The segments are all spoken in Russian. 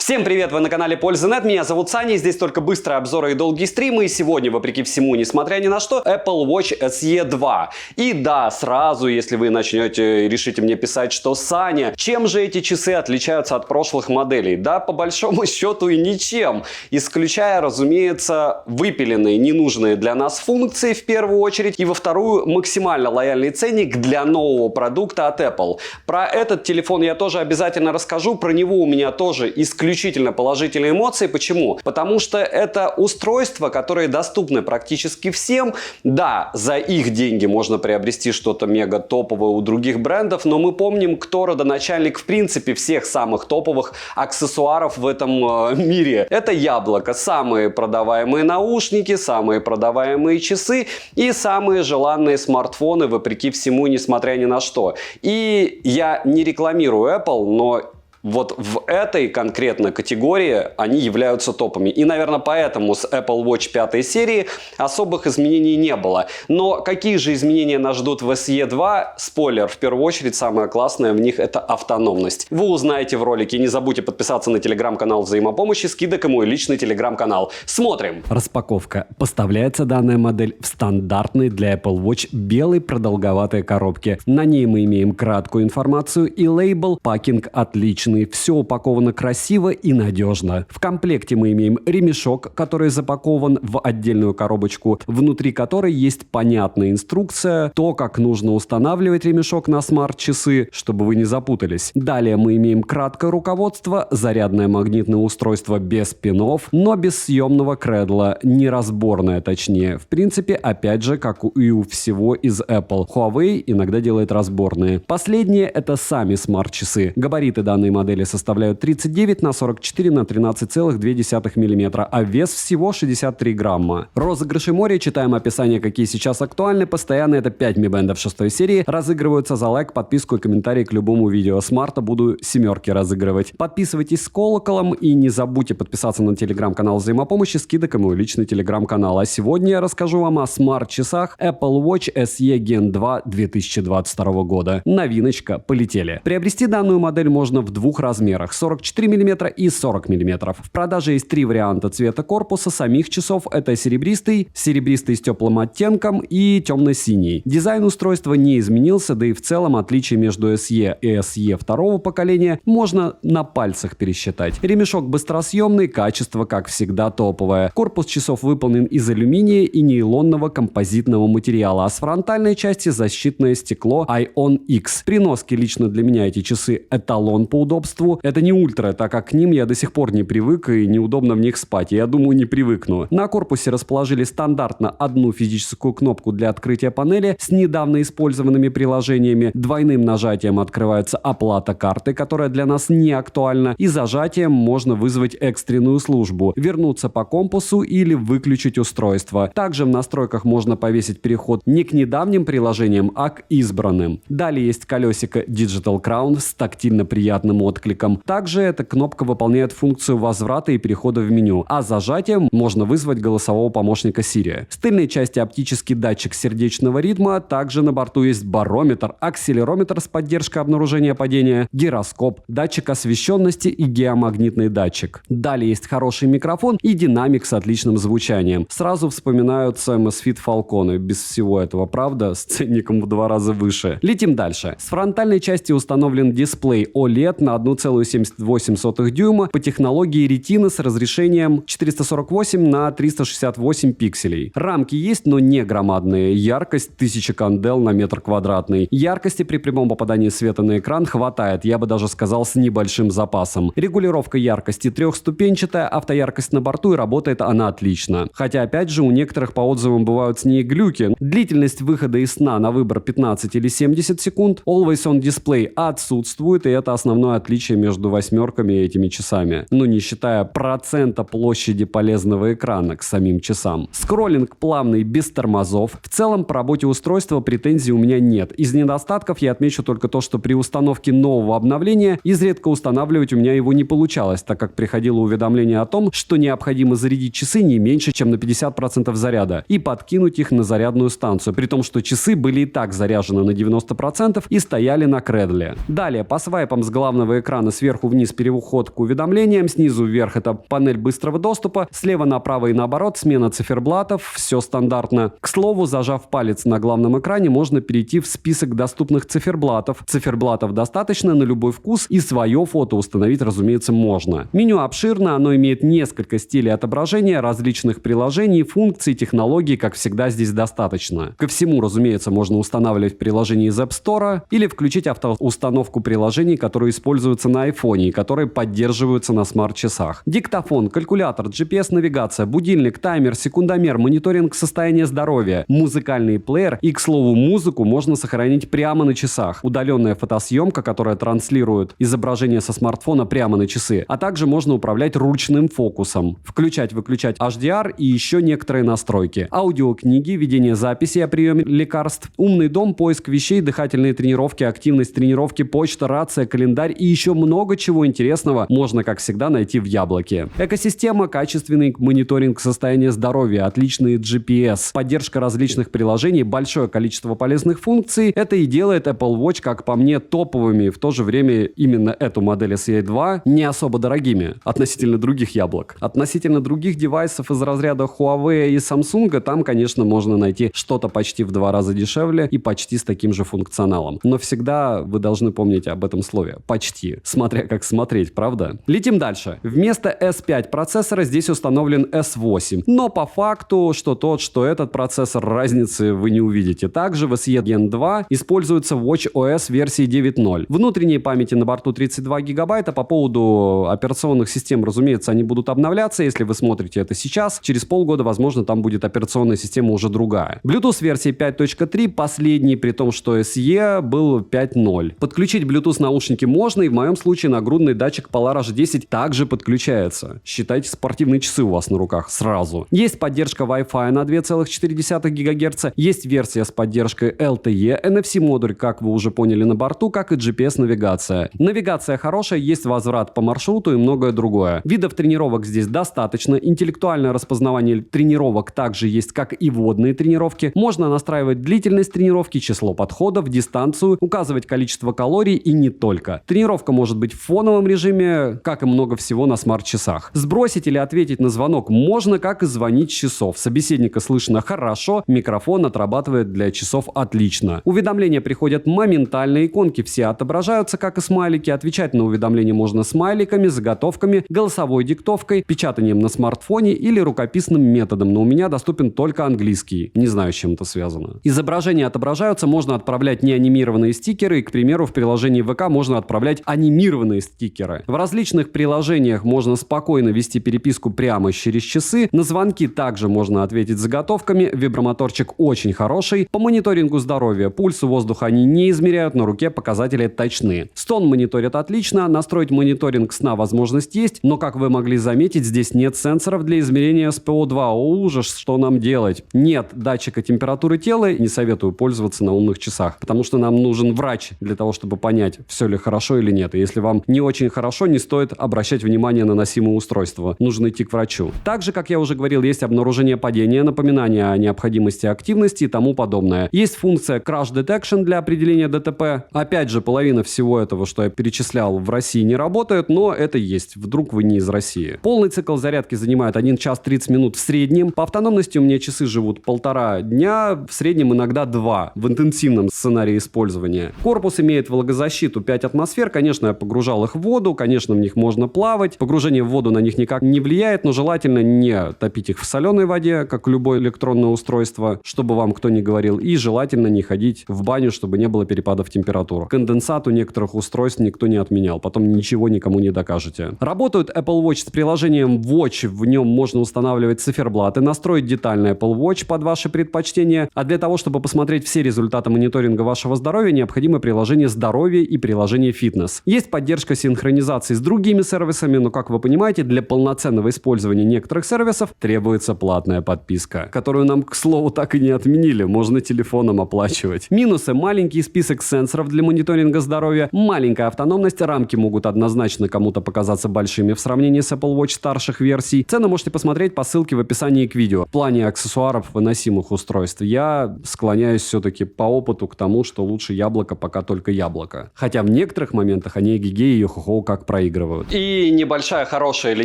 Всем привет, вы на канале Польза.нет, меня зовут Саня, здесь только быстрые обзоры и долгие стримы, и сегодня, вопреки всему, несмотря ни на что, Apple Watch SE 2. И да, сразу, если вы начнете, решите мне писать, что Саня, чем же эти часы отличаются от прошлых моделей? Да, по большому счету и ничем, исключая, разумеется, выпиленные, ненужные для нас функции в первую очередь, и во вторую, максимально лояльный ценник для нового продукта от Apple. Про этот телефон я тоже обязательно расскажу, про него у меня тоже исключительно положительные эмоции. Почему? Потому что это устройства, которые доступны практически всем. Да, за их деньги можно приобрести что-то мега топовое у других брендов, но мы помним, кто родоначальник в принципе всех самых топовых аксессуаров в этом мире. Это яблоко. Самые продаваемые наушники, самые продаваемые часы и самые желанные смартфоны, вопреки всему, несмотря ни на что. И я не рекламирую Apple, но вот в этой конкретно категории они являются топами. И, наверное, поэтому с Apple Watch 5 серии особых изменений не было. Но какие же изменения нас ждут в SE 2? Спойлер, в первую очередь, самое классное в них — это автономность. Вы узнаете в ролике. Не забудьте подписаться на телеграм-канал взаимопомощи, скидок и мой личный телеграм-канал. Смотрим! Распаковка. Поставляется данная модель в стандартной для Apple Watch белой продолговатой коробке. На ней мы имеем краткую информацию и лейбл «Пакинг отличный». Все упаковано красиво и надежно. В комплекте мы имеем ремешок, который запакован в отдельную коробочку, внутри которой есть понятная инструкция, то, как нужно устанавливать ремешок на смарт-часы, чтобы вы не запутались. Далее мы имеем краткое руководство, зарядное магнитное устройство без пинов, но без съемного кредла, неразборное точнее. В принципе, опять же, как и у всего из Apple. Huawei иногда делает разборные. Последнее — это сами смарт-часы. Габариты данной модели составляют 39 на 44 на 13,2 мм, а вес всего 63 грамма. Розыгрыши моря, читаем описание, какие сейчас актуальны. Постоянно это 5 Mi Band 6 серии. Разыгрываются за лайк, подписку и комментарий к любому видео. С марта буду 7 разыгрывать. Подписывайтесь с колоколом и не забудьте подписаться на телеграм-канал взаимопомощи, скидок и мой личный телеграм-канал. А сегодня я расскажу вам о смарт-часах Apple Watch SE Gen 2 2022 года. Новиночка, полетели. Приобрести данную модель можно в двух размерах — 44 мм и 40 мм. В продаже есть три варианта цвета корпуса самих часов. Это серебристый с теплым оттенком и темно-синий. Дизайн устройства не изменился, да и в целом отличие между SE и SE второго поколения можно на пальцах пересчитать. Ремешок быстросъемный, качество, как всегда, топовое. Корпус часов выполнен из алюминия и нейлонного композитного материала, а с фронтальной части защитное стекло Ion X. При носке лично для меня эти часы эталон по удобству. Это не ультра, так как к ним я до сих пор не привык и неудобно в них спать. Я думаю, не привыкну. На корпусе расположили стандартно одну физическую кнопку для открытия панели с недавно использованными приложениями. Двойным нажатием открывается оплата карты, которая для нас не актуальна, и зажатием можно вызвать экстренную службу, вернуться по компасу или выключить устройство. Также в настройках можно повесить переход не к недавним приложениям, а к избранным. Далее есть колесико Digital Crown с тактильно приятным откликом. Также эта кнопка выполняет функцию возврата и перехода в меню, а зажатием можно вызвать голосового помощника Siri. С тыльной части оптический датчик сердечного ритма, также на борту есть барометр, акселерометр с поддержкой обнаружения падения, гироскоп, датчик освещенности и геомагнитный датчик. Далее есть хороший микрофон и динамик с отличным звучанием. Сразу вспоминаются Amazfit Falcon, без всего этого, правда, с ценником в 2 раза выше. Летим дальше. С фронтальной части установлен дисплей OLED на 1,78 дюйма по технологии Retina с разрешением 448 на 368 пикселей. Рамки есть, но не громадные. Яркость 1000 кандел на метр квадратный. Яркости при прямом попадании света на экран хватает, я бы даже сказал, с небольшим запасом. Регулировка яркости трехступенчатая, автояркость на борту, и работает она отлично. Хотя, опять же, у некоторых по отзывам бывают с ней глюки. Длительность выхода из сна на выбор 15 или 70 секунд. Always on Display отсутствует, и это основное отличие между восьмерками и этими часами. Ну, не считая процента площади полезного экрана к самим часам. Скроллинг плавный, без тормозов. В целом, по работе устройства претензий у меня нет. Из недостатков я отмечу только то, что при установке нового обновления изредка устанавливать у меня его не получалось, так как приходило уведомление о том, что необходимо зарядить часы не меньше, чем на 50% заряда, и подкинуть их на зарядную станцию, при том, что часы были и так заряжены на 90% и стояли на кредле. Далее, по свайпам с главного этого экрана сверху вниз переход к уведомлениям, снизу вверх это панель быстрого доступа, слева направо и наоборот смена циферблатов, все стандартно. К слову, зажав палец на главном экране, можно перейти в список доступных циферблатов. Циферблатов достаточно на любой вкус, и свое фото установить, разумеется, можно. Меню обширно, оно имеет несколько стилей отображения, различных приложений, функций, технологий, как всегда, здесь достаточно. Ко всему, разумеется, можно устанавливать приложение из App Store или включить автоустановку приложений, которые используются на iPhone и которые поддерживаются на смарт-часах. Диктофон, калькулятор, GPS-навигация, будильник, таймер, секундомер, мониторинг состояния здоровья, музыкальный плеер и, к слову, музыку можно сохранить прямо на часах. Удаленная фотосъемка, которая транслирует изображение со смартфона прямо на часы, а также можно управлять ручным фокусом, включать-выключать HDR и еще некоторые настройки. Аудиокниги, ведение записей о приеме лекарств, умный дом, поиск вещей, дыхательные тренировки, активность тренировки, почта, рация, календарь и еще много чего интересного можно, как всегда, найти в Яблоке. Экосистема, качественный мониторинг состояния здоровья, отличный GPS, поддержка различных приложений, большое количество полезных функций. Это и делает Apple Watch, как по мне, топовыми. В то же время именно эту модель SE 2 не особо дорогими относительно других яблок. Относительно других девайсов из разряда Huawei и Samsung, там, конечно, можно найти что-то почти в 2 раза дешевле и почти с таким же функционалом. Но всегда вы должны помнить об этом слове. Почти. Смотря как смотреть, правда? Летим дальше. Вместо S5 процессора здесь установлен S8. Но по факту, что тот, что этот процессор, разницы вы не увидите. Также в SE Gen 2 используется watchOS версии 9.0. Внутренней памяти на борту 32 гигабайта. По поводу операционных систем, разумеется, они будут обновляться. Если вы смотрите это сейчас, через полгода, возможно, там будет операционная система уже другая. Bluetooth версии 5.3, последний, при том, что SE был 5.0. Подключить Bluetooth наушники можно, и в моем случае нагрудный датчик Polaris 10 также подключается. Считайте, спортивные часы у вас на руках сразу. Есть поддержка Wi-Fi на 2,4 ГГц, есть версия с поддержкой LTE, NFC-модуль, как вы уже поняли, на борту, как и GPS-навигация. Навигация хорошая, есть возврат по маршруту и многое другое. Видов тренировок здесь достаточно, интеллектуальное распознавание тренировок также есть, как и водные тренировки. Можно настраивать длительность тренировки, число подходов, дистанцию, указывать количество калорий и не только. Тренировка может быть в фоновом режиме, как и много всего на смарт-часах. Сбросить или ответить на звонок можно, как и звонить с часов. Собеседника слышно хорошо, микрофон отрабатывает для часов отлично. Уведомления приходят моментально, иконки все отображаются, как и смайлики. Отвечать на уведомления можно смайликами, заготовками, голосовой диктовкой, печатанием на смартфоне или рукописным методом, но у меня доступен только английский. Не знаю, с чем это связано. Изображения отображаются, можно отправлять неанимированные стикеры, и, к примеру, в приложении ВК можно отправлять анимированные стикеры. В различных приложениях можно спокойно вести переписку прямо через часы, на звонки также можно ответить заготовками, вибромоторчик очень хороший, по мониторингу здоровья, пульсу воздуха они не измеряют, на руке показатели точны. Стон мониторит отлично, настроить мониторинг сна возможность есть, но, как вы могли заметить, здесь нет сенсоров для измерения SPO2. О, ужас, что нам делать? Нет датчика температуры тела, не советую пользоваться на умных часах, потому что нам нужен врач для того, чтобы понять, все ли хорошо или нет. И если вам не очень хорошо, не стоит обращать внимание на носимое устройство. Нужно идти к врачу. Также, как я уже говорил, есть обнаружение падения, напоминание о необходимости активности и тому подобное. Есть функция Crash Detection для определения ДТП. Опять же, половина всего этого, что я перечислял, в России не работает, но это есть. Вдруг вы не из России. Полный цикл зарядки занимает 1 час 30 минут в среднем. По автономности у меня часы живут 1,5 дня, в среднем иногда 2 в интенсивном сценарии использования. Корпус имеет влагозащиту 5 атмосфер. Конечно, я погружал их в воду, конечно, в них можно плавать. Погружение в воду на них никак не влияет, но желательно не топить их в соленой воде, как любое электронное устройство, чтобы вам кто не говорил. И желательно не ходить в баню, чтобы не было перепадов температур. Конденсат у некоторых устройств никто не отменял. Потом ничего никому не докажете. Работает Apple Watch с приложением Watch. В нем можно устанавливать циферблаты, настроить детально Apple Watch под ваши предпочтения. А для того, чтобы посмотреть все результаты мониторинга вашего здоровья, необходимо приложение «Здоровье» и приложение «Фитнес». Есть поддержка синхронизации с другими сервисами, но, как вы понимаете, для полноценного использования некоторых сервисов требуется платная подписка, которую нам, к слову, так и не отменили. Можно телефоном оплачивать. Минусы: маленький список сенсоров для мониторинга здоровья, маленькая автономность, рамки могут однозначно кому-то показаться большими в сравнении с Apple Watch старших версий. Цены можете посмотреть по ссылке в описании к видео. В плане аксессуаров выносимых устройств я склоняюсь все-таки по опыту к тому, что лучше яблоко, пока только яблоко. Хотя в некоторых моментах моментах, они эгегей и йо-хо-хо как проигрывают. И небольшая хорошая или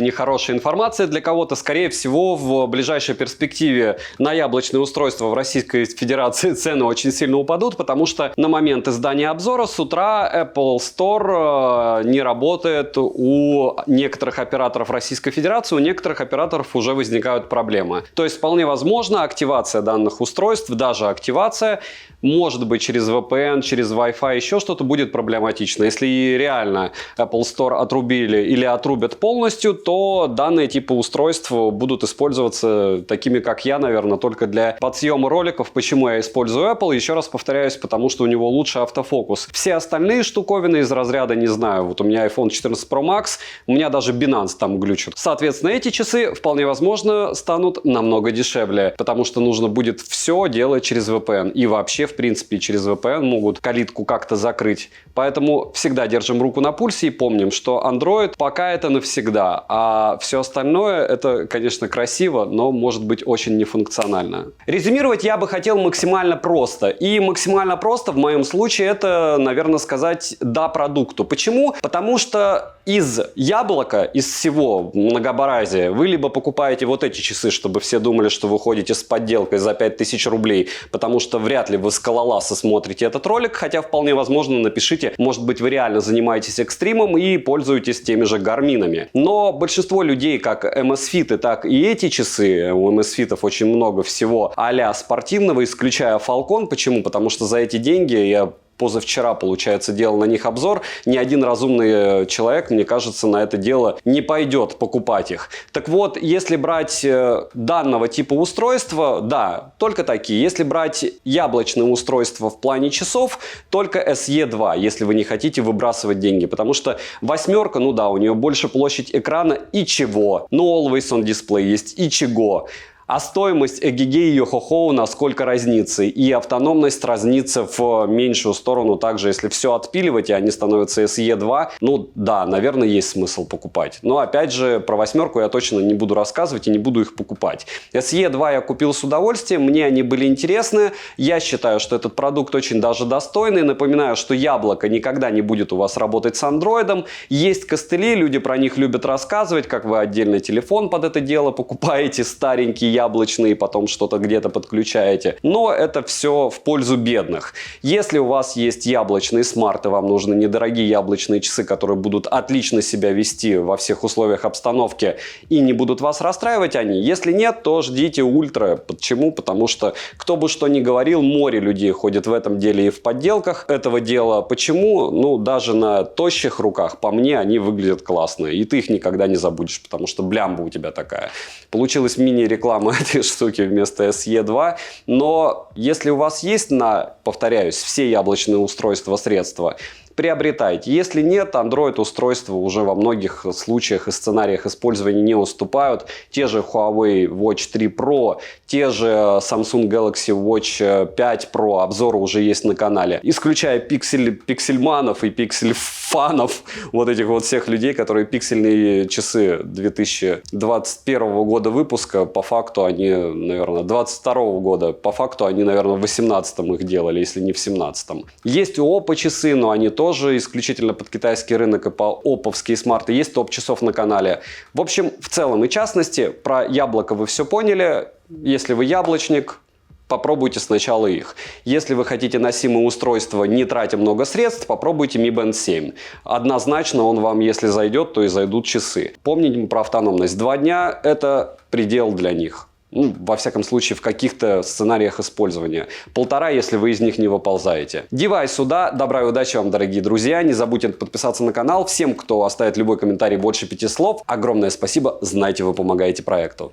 нехорошая информация для кого-то. Скорее всего, в ближайшей перспективе на яблочные устройства в Российской Федерации цены очень сильно упадут, потому что на момент издания обзора с утра Apple Store не работает у некоторых операторов Российской Федерации, у некоторых операторов уже возникают проблемы. То есть вполне возможно активация данных устройств, даже активация, может быть через VPN, через Wi-Fi, еще что-то будет проблематично. Если реально Apple Store отрубили или отрубят полностью, то данные типы устройств будут использоваться такими, как я, наверное, только для подсъема роликов. Почему я использую Apple? Еще раз повторяюсь, потому что у него лучший автофокус. Все остальные штуковины из разряда, не знаю, вот у меня iPhone 14 Pro Max, у меня даже Binance там глючит. Соответственно, эти часы вполне возможно станут намного дешевле, потому что нужно будет все делать через VPN. И вообще, в принципе, через VPN могут калитку как-то закрыть. Поэтому всегда держим руку на пульсе и помним, что Android пока это навсегда, а все остальное это, конечно, красиво, но может быть очень нефункционально. Резюмировать я бы хотел максимально просто. И максимально просто в моем случае это, наверное, сказать «да» продукту. Почему? Потому что из яблока, из всего многообразия вы либо покупаете вот эти часы, чтобы все думали, что вы ходите с подделкой за 5000 рублей, потому что вряд ли вы скалолазы смотрите этот ролик, хотя вполне возможно напишите, может быть, вы реально занимаетесь экстримом и пользуетесь теми же гарминами. Но большинство людей, как MSFit, так и эти часы, у MSFit'ов очень много всего а-ля спортивного, исключая Falcon. Почему? Потому что за эти деньги я позавчера, получается, делал на них обзор. Ни один разумный человек, мне кажется, на это дело не пойдет покупать их. Так вот, если брать данного типа устройства, да, только такие. Если брать яблочное устройство в плане часов, только SE2, если вы не хотите выбрасывать деньги. Потому что восьмерка, ну да, у нее больше площадь экрана и чего. Но Always on Display есть и чего. А стоимость эгегей и йо-хо-хо насколько разнится. И автономность разнится в меньшую сторону. Также, если все отпиливать, и они становятся SE2, ну да, наверное, есть смысл покупать. Но опять же, про восьмерку я точно не буду рассказывать и не буду их покупать. SE2 я купил с удовольствием, мне они были интересны. Я считаю, что этот продукт очень даже достойный. Напоминаю, что яблоко никогда не будет у вас работать с андроидом. Есть костыли, люди про них любят рассказывать, как вы отдельный телефон под это дело покупаете, старенький, яблочные, потом что-то где-то подключаете. Но это все в пользу бедных. Если у вас есть яблочные смарты, вам нужны недорогие яблочные часы, которые будут отлично себя вести во всех условиях обстановки и не будут вас расстраивать они. Если нет, то ждите ультра. Почему? Потому что, кто бы что ни говорил, море людей ходит в этом деле и в подделках этого дела. Почему? Ну, даже на тощих руках, по мне, они выглядят классно. И ты их никогда не забудешь, потому что блямба у тебя такая. Получилась мини-реклама этой штуки вместо SE2, но если у вас есть повторяюсь, все яблочные устройства, средства, приобретайте. Если нет, Android устройства уже во многих случаях и сценариях использования не уступают. Те же Huawei Watch 3 Pro, те же Samsung Galaxy Watch 5 Pro, обзоры уже есть на канале. Исключая пиксельманов и пиксель-фанов, вот этих вот всех людей, которые пиксельные часы 2021 года выпуска, по факту они, наверное, 22 года, по факту они, наверное, в 18 их делали, если не в 17. Есть у Oppo часы, но они тоже исключительно под китайский рынок и по оповские смарты. Есть топ-часов на канале. В общем, в целом и частности, про яблоко вы все поняли. Если вы яблочник, попробуйте сначала их. Если вы хотите носимое устройство, не тратя много средств, попробуйте Mi Band 7. Однозначно он вам, если зайдет, то и зайдут часы. Помните про автономность. 2 дня – это предел для них. Ну, во всяком случае, в каких-то сценариях использования. 1,5, если вы из них не выползаете. Девайс сюда. Добра и удачи вам, дорогие друзья. Не забудьте подписаться на канал. Всем, кто оставит любой комментарий больше 5 слов, огромное спасибо. Знайте, вы помогаете проекту.